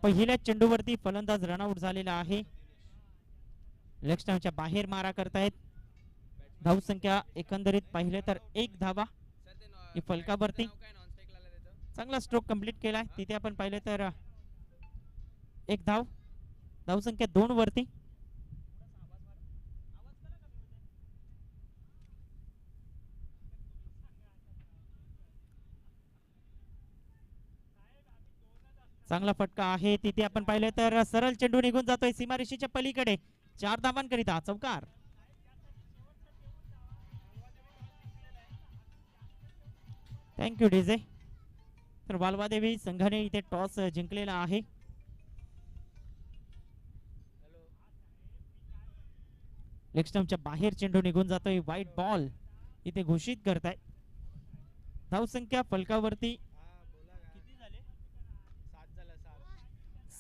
पहिल्या चेंडूवरती फलंदाज रनआउट झालेला आहे. लेग स्टंपच्या बाहेर मारा करतायत. धावसंख्या एकंदरीत पाहिले तर 1 धावा ही फलकावरती. चांगला स्ट्रोक कंप्लीट केलाय. तिथे आपण पाहिले तर 1 धाव. धावसंख्या 2 वरती. चांगला फटका आहे. तिथे आपण पाहिले तर सरळ चेंडू निघून जातोय सीमारेषेच्या पलीकडे. 4 धावांकरिता चौकार. Thank you DJ. तर वालवादेवी संघाने इथे टॉस जिंकलेला आहे. लेग स्टंपच्या बाहेर चेंडू निघून जातोय. वाईट बॉल इथे घोषित करताय. धावसंख्या फलकावरती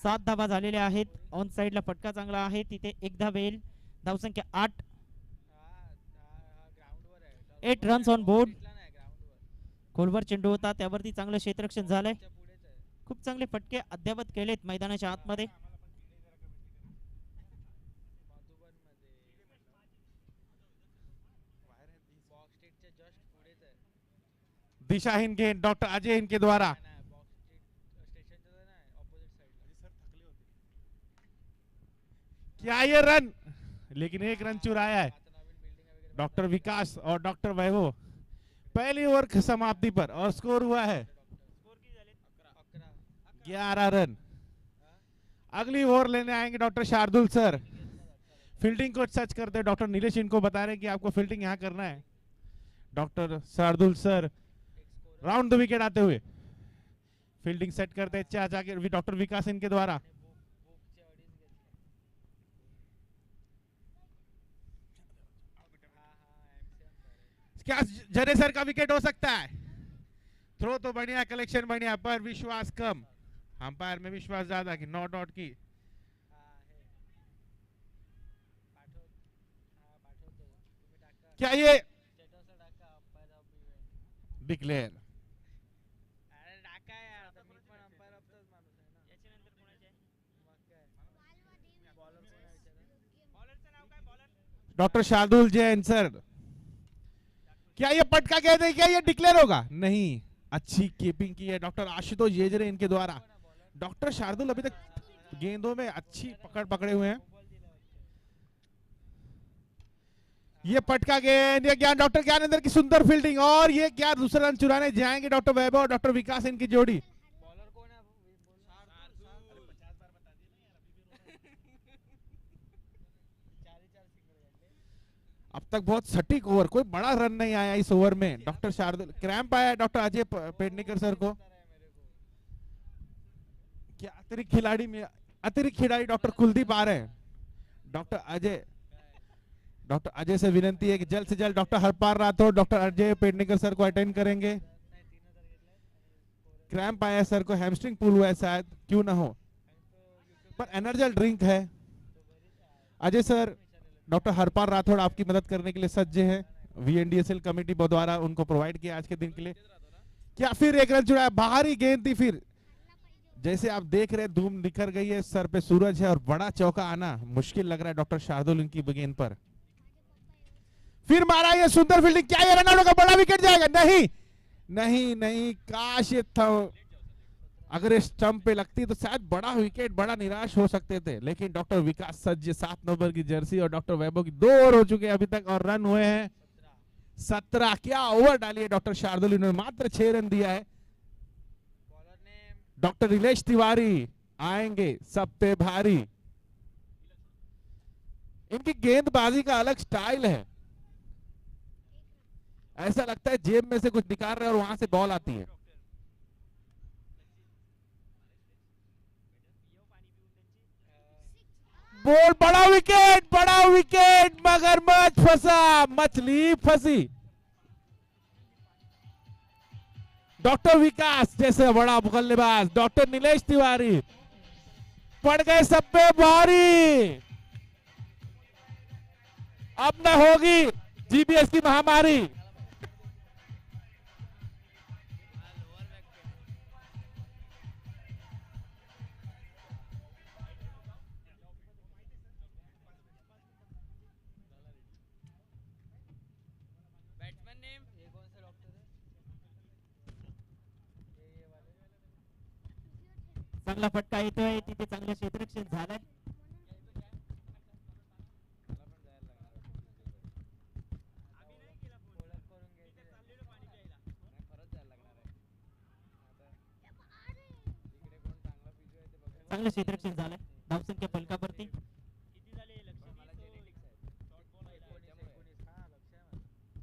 7 धावा झालेल्या आहेत. ऑन साइडला फटका चांगला आहे. तिथे 1 धाव येईल. धावसंख्या 8. 8 रन्स ऑन बोर्ड. खोलवर चेंडू होता त्यावरती चांगलं क्षेत्ररक्षण झालंय. खूप चांगले फटके अद्यावत केलेत मैदानाच्या आतमध्ये. दिशाहीन गेंद डॉक्टर अजय इनके द्वारा. क्या ये रन, लेकिन 1 रन चुराया है डॉक्टर विकास और डॉक्टर वैभव पहली ओवर की समाप्ति पर. और स्कोर हुआ है 11 रन. अगली ओवर लेने आएंगे डॉक्टर शार्दुल सर. फील्डिंग को सच करते डॉक्टर नीलेश इनको बता रहे हैं कि आपको फील्डिंग यहाँ करना है. Doctor Shardul sir round the wicket आते हुए फील्डिंग सेट करते हैं डॉक्टर विकास इनके द्वारा. क्या जरे सर का विकेट हो सकता है? थ्रो तो बढ़िया, कलेक्शन बढ़िया, पर विश्वास कम. अंपायर में विश्वास ज्यादा कि नॉट आउट की. क्या ये declare? Doctor Shardul Jain sir, क्या ये पटका कहते हैं? क्या ये डिक्लेयर होगा? नहीं, अच्छी कीपिंग की है डॉक्टर आशुतोष येजरे इनके द्वारा. डॉक्टर शार्दुल अभी तक गेंदों में अच्छी पकड़ पकड़े हुए हैं. ये पटका गेंद, ये ज्ञान डॉक्टर ज्ञानेंद्र की सुंदर फील्डिंग. और ये क्या दूसरा रन चुराने जाएंगे डॉक्टर वैभव और डॉक्टर विकास इनकी जोड़ी. अब तक बहुत सटीक ओवर, कोई बड़ा रन नहीं आया इस ओवर में. डॉक्टर शार्दुल क्रैम्प आया डॉक्टर अजय पेडनेकर सर को. क्या अतिरिक्त खिलाड़ी डॉक्टर कुलदीप आ रहे हैं. डॉक्टर अजय से विनती है कि जल्द से जल्द doctor Harpal Rathore doctor Ajay Pednekar sir को अटेंड करेंगे. क्रैम्प आया सर को, हैमस्ट्रिंग पुल हुआ है शायद, क्यों ना हो, पर एनर्जल ड्रिंक है. अजय सर डॉक्टर हरपाल राठौड़ आपकी मदद करने के लिए सज्ज हैं. वीएनडीएसएल कमेटी द्वारा उनको प्रोवाइड किया आज के दिन के लिए. क्या फिर 1 रन जुड़ा? बाहरी गेंद थी. फिर जैसे आप देख रहे हैं धूम निखर गई है, सर पे सूरज है और बड़ा चौका आना मुश्किल लग रहा है डॉक्टर शार्दुल इनकी गेंद पर. फिर मारा ये सुंदर फील्डिंग. क्या ये रन आउट का बड़ा विकेट जाएगा? नहीं नहीं नहीं, काश ये था, अगर स्टंप पे लगती तो शायद बड़ा विकेट, बड़ा निराश हो सकते थे. लेकिन डॉक्टर विकास सज्ज 7 नंबर की जर्सी और डॉक्टर वैभव की 2 ओवर हो चुके हैं अभी तक और रन हुए हैं 17. क्या ओवर डाली है डॉक्टर शार्दुल, इन्होंने मात्र 6 रन दिया है. डॉक्टर नीलेश तिवारी आएंगे सब पे भारी. इनकी गेंदबाजी का अलग स्टाइल है. ऐसा लगता है जेब में से कुछ निकाल रहे हैं और वहां से बॉल आती है. बॉल, बड़ा विकेट, मगरमच्छ फंसा, मछली फंसी. डॉक्टर विकास जैसे बड़ा बल्लेबाज डॉक्टर नीलेश तिवारी पड़ गए सब पे भारी. अब न होगी जीबीएस की महामारी. चांगला फटका येतोय तिथे चांगलं क्षेत्ररक्षण झालंय. चांगलं क्षेत्ररक्षण झालंय. धावसंख्या फलकावरती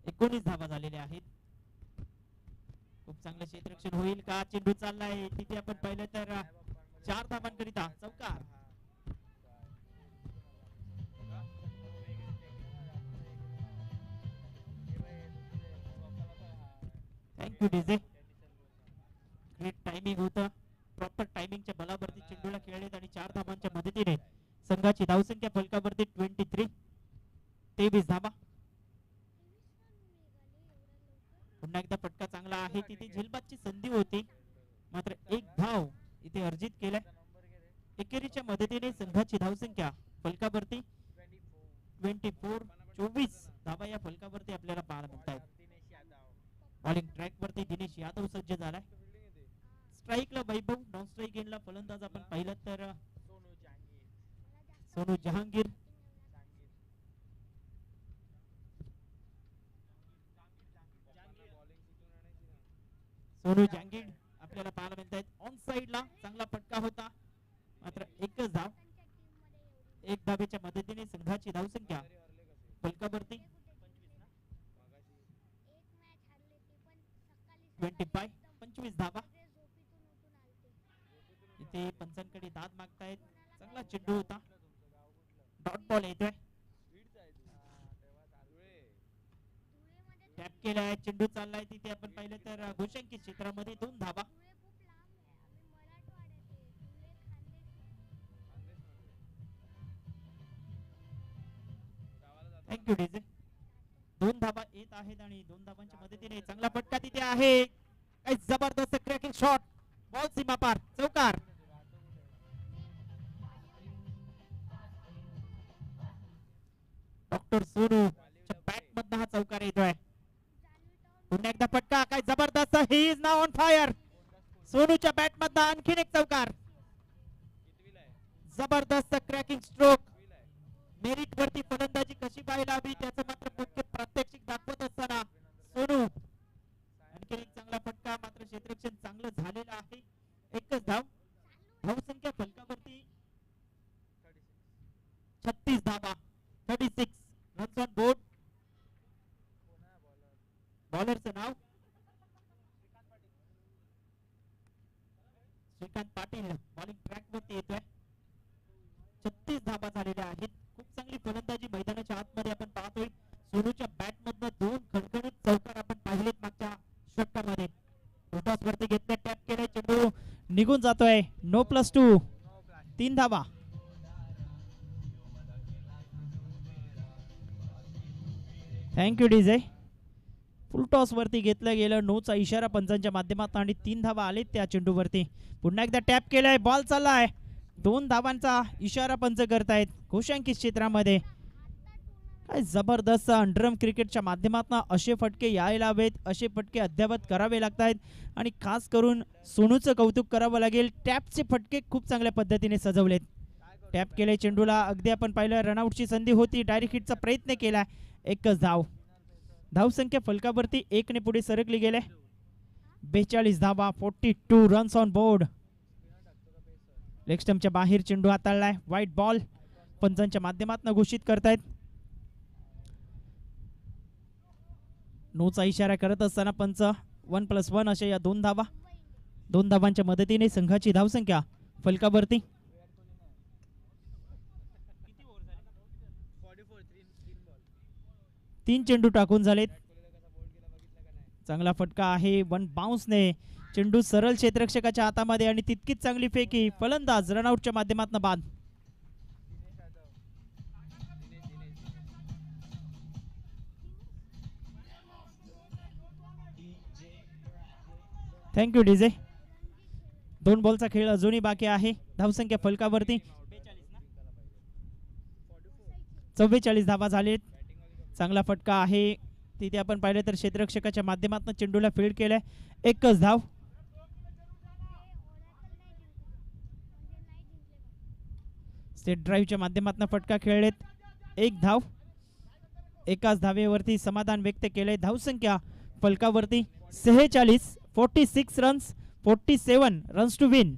19 धावा झालेल्या आहेत. खूप चांगलं क्षेत्ररक्षण होईल का? चेंडू चाललाय तिथे आपण पाहिलं तर 4 धावांकरिता चौकार. Thank you DJ. ग्रेट टायमिंग होतं. प्रॉपर टायमिंगच्या बलावरती चेंडूला खेळलेत आणि 4 धावांच्या मदतीने संघाची धावसंख्या फलकावरती 23 धावा. पुन्हा एकदा फटका चांगला आहे तिथे झेलबादची संधी होती मात्र एक धाव इथे अर्जित केलाय. एकेरीच्या मदतीने संघाची धावसंख्या फलकावरती 24 धावा या फलकावरती आपल्याला पाहायला मिळतात. बॉलिंग ट्रॅक वरती दिनेश यादव सज्ज झालाय. स्ट्राईकला वैभव, नॉन स्ट्राईक एंडला फलंदाज आपण पाहिलं तर सोनू जहांगीर. सोनू जहांगीर आपल्याला पाहायला मिळत आहेत. ऑन साइडला चांगला फटका होता मात्र एकच धाव. एक धावेच्या मदतीने संघाची धावसंख्या फलकावरती 25 धावा. इथे पंचांकडे दाद मागतायत. चांगला चेंडू होता. डॉट बॉल येतोय. टॅप केलाय. चेंडू चाललाय तिथे आपण पाहिलं तर घोषांकित क्षेत्रामध्ये 2 धावा. Thank you DJ. 2 धावा येत आहेत आणि 2 धावांच्या मदतीने चांगला फटका तिथे आहे. काय जबरदस्त क्रॅकिंग शॉट. बॉल सीमा पार. चौकार. डॉक्टर सोनू बॅट मधनं हा चौकार येतोय. पुन्हा एकदा फटका. काय जबरदस्त. He is now on fire. सोनूच्या बॅट मधनं आणखीन एक चौकार. जबरदस्त क्रॅकिंग स्ट्रोक. मेरिट वरती फलंदाजी कशी पाहायला हवी त्याचं मात्र मुख्य प्रात्यक्षिक दाखवत असताना सोनू. आणखी एक चांगला फटका मात्र क्षेत्ररक्षण चांगलं झालेलं आहे. एकच धाव. धावसंख्या फलकावरती 36 धावा. 36 रन्स ऑन बोर्ड. बॉलरचं नाव श्रीकांत पाटील. बॉलिंग ट्रॅक वरती येतोय. 36 धावा झालेल्या आहेत. खूप चांगली फलंदाजी मैदानाच्या आतमध्ये आपण पाहतोय. सोनूच्या बॅट मधनं 2 खणखणीत चौकार आपण पाहिलेत मागच्या षटकामध्ये. टॉस वरती घेतलं. टॅप केलाय. चेंडू निघून जातोय. नो +2. 3 धावा. Thank you DJ. फुल टॉस वरती घेतलं गेलं. नोचा इशारा पंचांच्या माध्यमातून आणि 3 धावा आलेत त्या चेंडूवरती. पुन्हा एकदा टॅप केलाय. बॉल चाललाय. 2 धावांचा इशारा पंच करतायत घोषांकित क्षेत्रामध्ये. काय जबरदस्त अंडरम क्रिकेटच्या माध्यमातून असे फटके यायला हवेत. असे फटके अद्यावत करावे लागतात आणि खास करून सोनूचं कौतुक करावं लागेल. टॅपचे फटके खूप चांगल्या पद्धतीने सजवलेत. टॅप केले चेंडूला. अगदी आपण पाहिलं रनआउटची संधी होती. डायरेक्ट हिटचा प्रयत्न केला. एकच धाव. धावसंख्या फलकावरती 1 ने पुढे सरकली गेले. 42 धावा. 42 रन्स ऑन बोर्ड. लेग स्टंपच्या बाहेर चेंडू हाताळलाय. व्हाईट बॉल पंचांच्या माध्यमातून घोषित करतायत. नोचा इशारा करत असताना पंच 1+1 अशा या 2 धावा. 2 धावांच्या मदतीने संघाची धावसंख्या फलकावरती 3 चेंडू टाकून झालेत. चांगला फटका आहे. 1 बाउन्सने चेंडू सरळ क्षेत्ररक्षकाच्या हातामध्ये आणि तितकीच चांगली फेकी. फलंदाज रनआउटच्या माध्यमातून बाद. Thank you DJ. 2 बॉलचा खेळ अजूनही बाकी आहे. धावसंख्या फलकावरती 44 धावा झालेत. चांगला फटका आहे तिथे आपण पाहिलं तर क्षेत्ररक्षकाच्या माध्यमातून चेंडूला फील्ड केलाय. एकच धाव. सेट ड्राईव्हच्या माध्यमातून फटका खेळलेत. एक धाव, एकाच धावेवरती समाधान व्यक्त केले. धावसंख्या फलकावरती 46, 46 रन्स, 47 रन्स टू विन.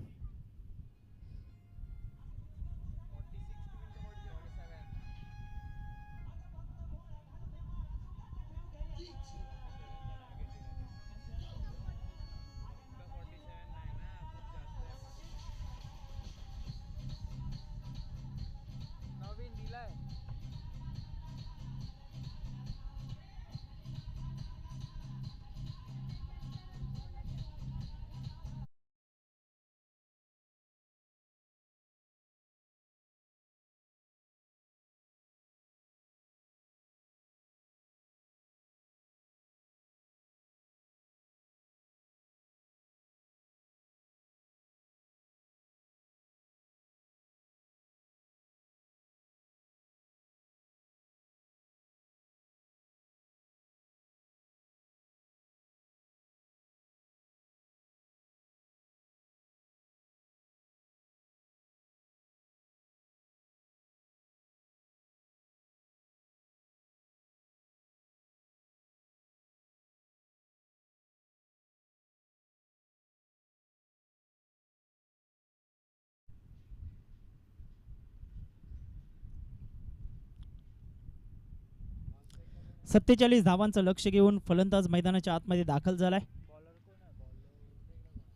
सत्तेचाळीस धावांचं लक्ष घेऊन फलंदाज मैदानाच्या आतमध्ये दाखल झालाय.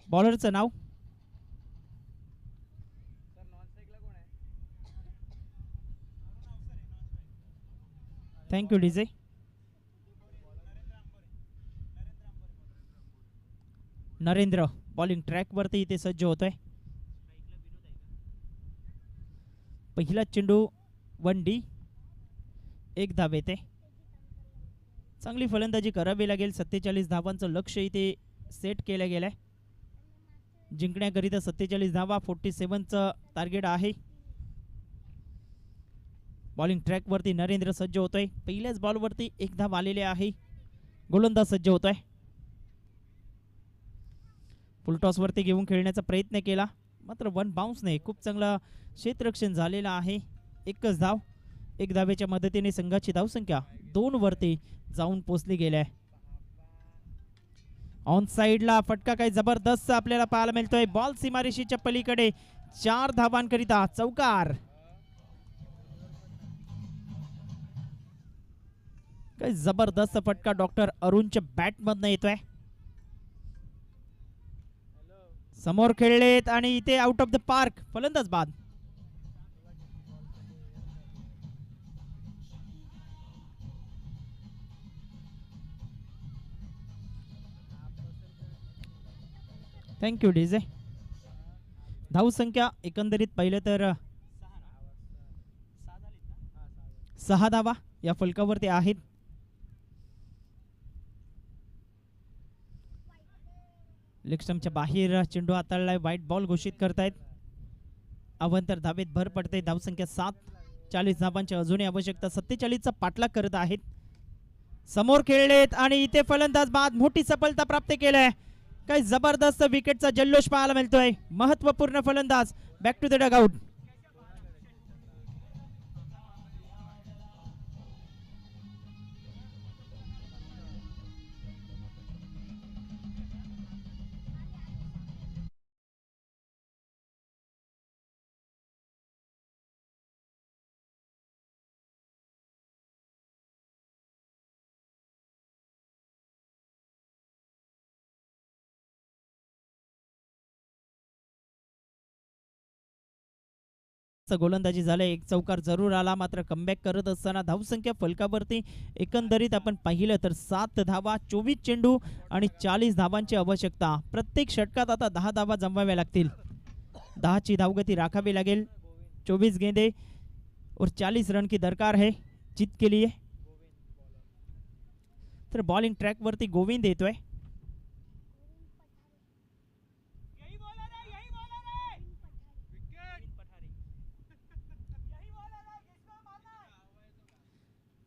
बॉलरचं नाव thank you DJ. Narendra bowling track वरती इथे सज्ज होतोय. पहिला चेंडू 1D, एक धाव येते. चांगली फलंदाजी करावी लागेल. 47 धावांचं लक्ष इथे सेट केलं गेलंय. जिंकण्याकरिता 47 धावा, 47चं टार्गेट आहे. बॉलिंग ट्रॅक वरती नरेंद्र सज्ज होतोय. पहिल्याच बॉल वरती एक धाव आलेले आहे. गोलंदाज सज्ज होतोय. फुलटॉस वरती घेऊन खेळण्याचा प्रयत्न केला, मात्र वन बाउन्स नाही. खूप चांगला क्षेत्ररक्षण झालेलं आहे. एकच धाव, एक धावेच्या मदतीने संघाची धावसंख्या 2 वरती जाऊन पोहोचली गेली आहे. ऑन साइडला फटका काही जबरदस्त आपल्याला पाहायला मिळतोय. बॉल सीमारेषेच्या पलीकडे 4 धावांकरिता चौकार. काही जबरदस्त फटका डॉक्टर अरुणच्या बॅट मधनं येतोय. समोर खेळलेत आणि इथे आउट ऑफ द पार्क. फलंदाज बाद. Thank you DJ. धावसंख्या एकंदरीत पाहिलं तर 6 धावा या फलकावरती आहेत. लेगस्टंपच्या बाहेर चेंडू हाताळलाय. व्हाईट बॉल घोषित करतायत. अवंतर धावेत भर पडते. धावसंख्या 7, 40 धावांची अजूनही आवश्यकता. 47चा पाठलाग करत आहेत. समोर खेळलेत आणि इथे फलंदाज बाद. मोठी सफलता प्राप्त केली. काही जबरदस्त विकेटचा जल्लोष पाहायला मिळतोय. महत्वपूर्ण फलंदाज बॅक टू द डगआउट. गोलंदाजी झाले. एक चौकार जरूर आला, मात्र कमबॅक करत असताना धावसंख्या फलकावरती एकंदरीत आपण पाहिलं तर 7 धावा, 24 चेंडू आणि 40 धावांची आवश्यकता. प्रत्येक षटकात आता 10 धावा जमवाव्या लागतील. 10ची धावगती राखावी लागेल. 24 गेंदे और 40 रन की दरकार है जीत के लिए. तर बॉलिंग ट्रॅक वरती गोविंद येतोय.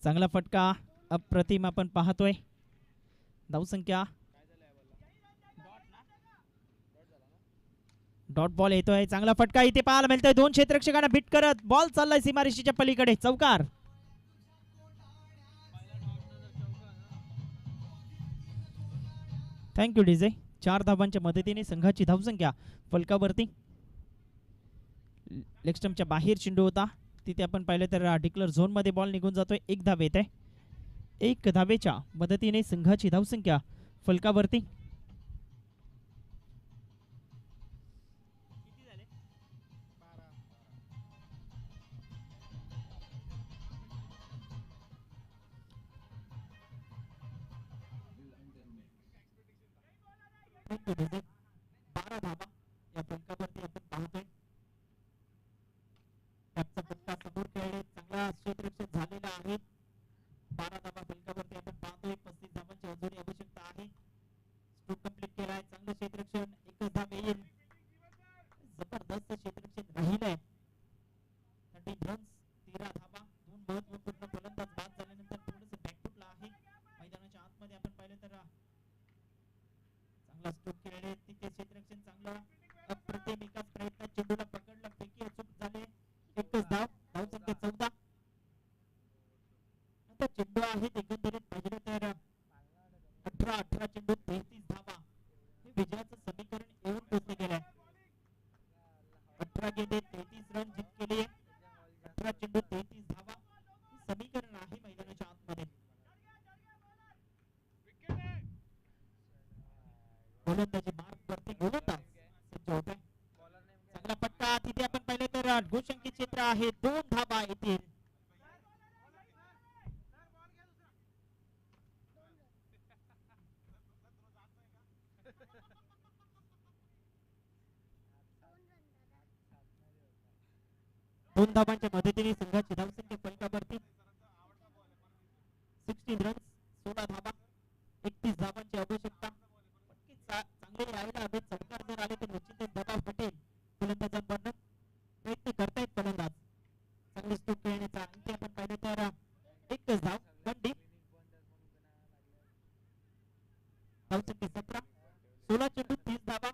चांगला फटका अप्रतिम आपण पाहतोय. धावसंख्या डॉट बॉल येतोय, चांगला फटका इथे पाहायला मिळतोय, दोन क्षेत्ररक्षकांना बीट करत बॉल चाललाय सीमारेषेच्या पलीकडे, चौकार. Thank you DJ. 4 धावांच्या मदतीने संघाची धावसंख्या फलकावरती. लेग स्टंपच्या बाहेर चेंडू होता, तिथे आपण पाहिलं तर डिक्लर झोन मध्ये बॉल निघून जातोय. 1 धाव येत आहे. 1 धावेच्या मदतीने संघाची धावसंख्या फलकावरती. Thank you DJ. 12 धावा या फलकावरती आपण पाहतोय. त्याचा फटका समोर खेळले, चांगला क्षेत्ररक्षण झालेला आहे. 12 धावा फलकावरती आपण पाहतोय. 35 धावांची अजूनही आवश्यकता आहे. स्ट्रोक कंप्लीट केलाय, चांगलं क्षेत्ररक्षण, एकच धाव येईल. जबरदस्त क्षेत्ररक्षण राहिलंय. 13 रन्स, 13 धावा. 2 महत्वपूर्ण फलंदाज बाद झाल्यानंतर थोडंसं बॅकफुटला आहे. मैदानाच्या आतमध्ये आपण पाहिलं तर चांगला स्ट्रोक खेळले, तिथे क्षेत्ररक्षण चांगलं, अप्रतिम एकाच प्रयत्नात चेंडूला पकडलं, पैकी अचूक झाले. एकच धाव, धावसंख्या 14. आता चेंडू आहेत एकंदरीत पाहिलं तर 18 चेंडू 33 धावा. हे विजयाचं समीकरण येऊन पोहोचले गेलंय. 18 गेंदे 33 रन जिंक केले. 18 चेंडू 33 धावा. हे समीकरण आहे मैदानाच्या आतमध्ये. गोलंदाजी मार्क वरती गोलंदाज सज्ज होत आहे. चांगला पट्टा, तिथे आपण पाहिलं तर गोशंकी क्षेत्र आहे. 2 धावा येतील. दोन धावांच्या मदतीने संघाची धावसंख्या फलकावरती. 16 रन्स, 16 धावा. 31 धावांची आवश्यकता. फटके चांगले यायला हवेत. चौकार जर आले तर निश्चितच दबाव हटेल फलंदाजांवरनं. प्रयत्न करतायत फलंदाज चांगले स्ट्रोक खेळण्याचा. इथे आपण पाहिलं तर एकच धाव, 1 डीप. धावसंख्या 17. 16 चेंडू 30 धावा.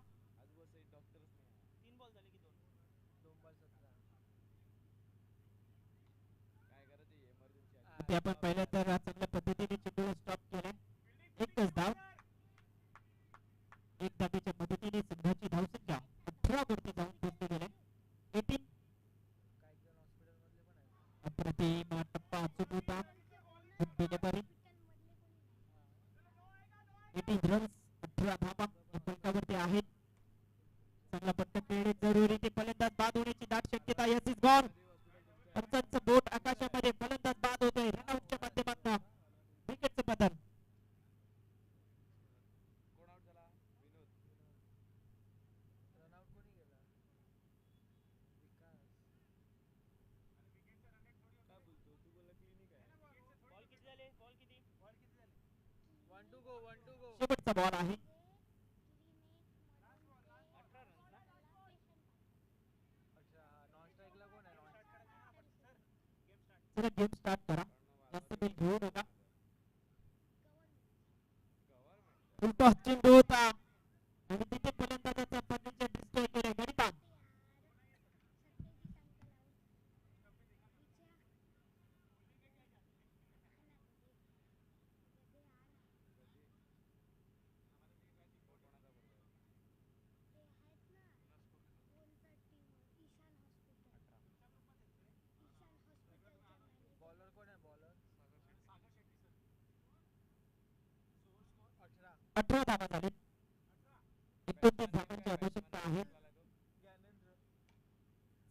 इथे आपण पाहिलं तर चांगल्या पद्धतीने चेंडूला स्टॉप केलाय. एकच धाव. 1 धावेच्या मदतीने संघाची धावसंख्या 18 वरती जाऊन पोहोचले गेले. 18. अप्रतिम टप्पा अचूक होता. 18 रन्स, 18 धावा फलकावरती आहेत. चांगला पट्टा खेळणे जरुरी. ते फलंदाज बाद होण्याची दाट शक्यता. Yes is gone. पंचांचं बोट आकाशामध्ये, फलंदाज बाद होतोय. रनआउटच्या माध्यमातून विकेटचं पतन. शेवटचा बॉल आहे. चला गेम स्टार्ट करा. जास्त वेळ घेऊ नका. उलटा चेंडू होता आणि तिथे फलंदाजाचा फर्निचर डिस्ट्रॉय केले. गणिता अठरा धावा झाले. 29 धावांची आवश्यकता आहे.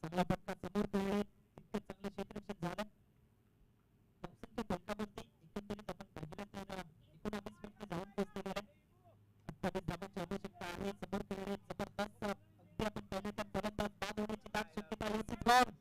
चांगला फटका समोर खेळले, इतकं चांगलं क्षेत्ररक्षण झालं. धावसंख्या फलकावरती एकंदरीत आपण पाहिलं तर 19 मिनिटं जाऊन पोहोचले गेले. 28 धावांची आवश्यकता आहे. समोर खेळले जबरदस्त. अगदी आपण पाहिलं तर फलंदाज बाद होण्याची दाट शक्यता. Yes is gone.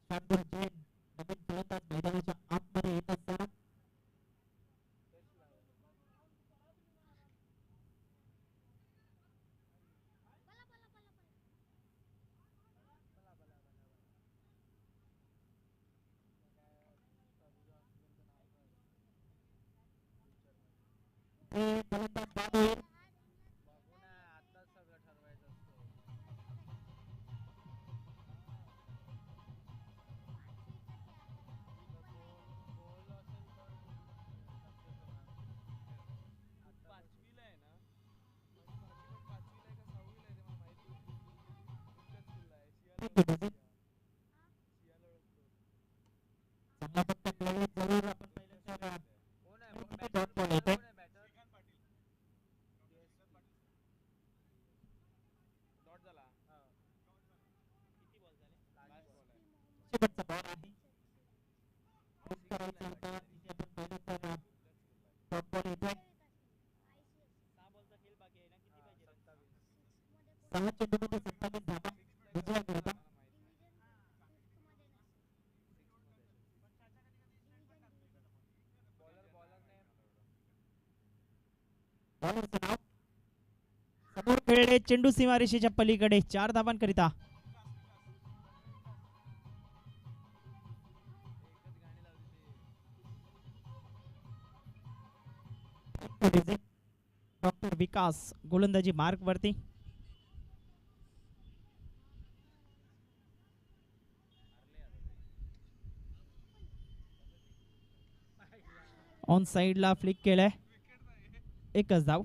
Shardul Jain नवीन फलंदाज मैदानाच्या आतमध्ये येत असतात. ते फलंदाज बाद होईल. चांगला फटका खेळला जरूर आपण पहिल्यांदा डॉट बॉल येते. शेवटचा बॉल आहे. पुश करायचा होता. इथे आपण पहिल्यांदा डॉट बॉल येतोय. 6 चेंडूमध्ये 27 धावा विजयाकरिता. बॉलरचं नाव समोर खेळले चेंडू सीमारेषेच्या पलीकडे 4 धावांकरिता. डॉक्टर विकास गोलंदाजी मार्क वरती. ऑन साइडला फ्लिक केलाय. एकच धाव.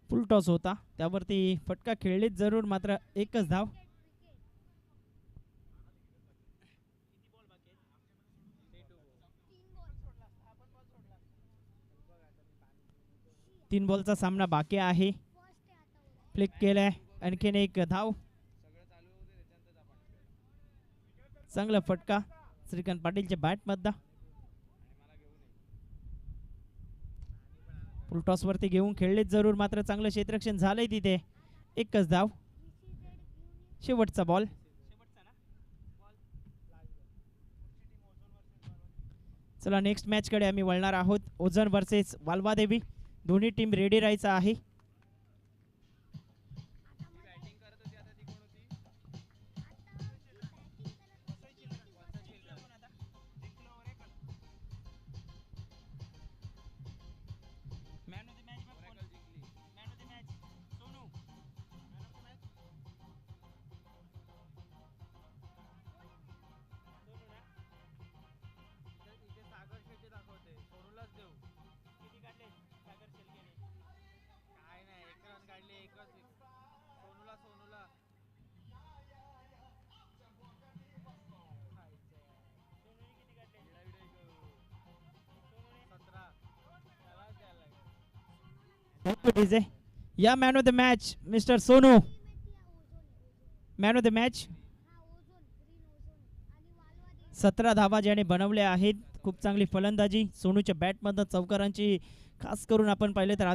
फुल टॉस होता त्यावरती फटका खेळलीच जरूर मात्र एकच धाव. तीन बॉलचा सामना बाकी आहे. फ्लिक केलाय. आणखीन एक धाव. चांगला फटका श्रीकांत पाटीलच्या बॅट मधला. फुल टॉस वरती घेऊन खेळलेच जरूर मात्र चांगलं क्षेत्ररक्षण झालंय तिथे. एकच धाव. शेवटचा बॉल. चला नेक्स्ट मॅच कडे आम्ही वळणार आहोत. ओझर वर्सेस वालवादेवी. दोन्ही टीम रेडी राहायचं आहे. या man of the match mister Sonu. Man of the match. 17 धावा ज्याने बनवल्या आहेत. खूप चांगली फलंदाजी सोनूच्या बॅटमधून. चौकारांची खास करून आपण पाहिले तर